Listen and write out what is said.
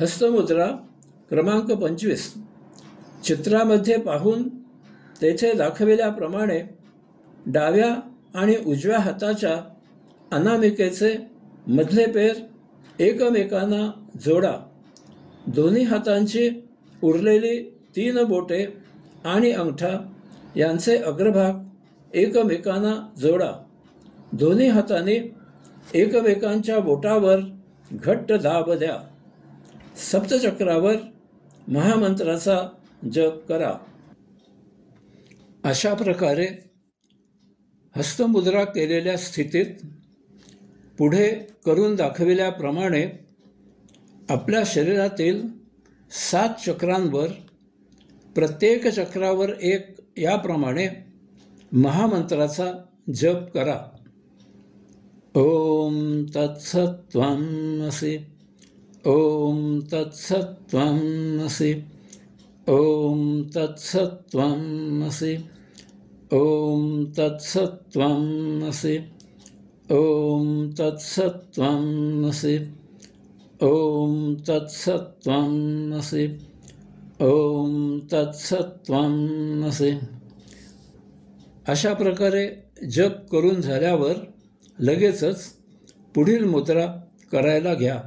हस्तमुद्रा क्रमांक 25. चित्रामध्ये पाहून तेथे दाखविल्याप्रमाणे डाव्या आणि उजव्या हाताच्या अनामिकेचे मधले पेर एकमेकांना जोडा. दोन्ही हातांची उरलेली 3 बोटे आणि अंगठा यांचे अग्रभाग एकमेकांना जोडा. दोन्ही हातांनी एकमेकांच्या बोटावर घट्ट दाब द्या. सप्तचक्रावर महामंत्राचा जप करा. अशा प्रकारे हस्तमुद्रा केलेल्या स्थितीत पुढे करून दाखविल्याप्रमाणे आपल्या शरीरातील 7 चक्रांवर प्रत्येक चक्रावर एक याप्रमाणे महामंत्राचा जप करा. ओम तत्सत्त्वमसि. ओम तत्सत्त्वमसि. ओम तत्सत्त्वमसि. ओम तत्सत्त्वमसि. ओम तत्सत्त्वमसि. ओम तत्सत्त्वमसि. ओम तत्सत्त्वमसि. अशा प्रकारे जप करून झाल्यावर लगेचच पुढील मुद्रा करायला घ्या.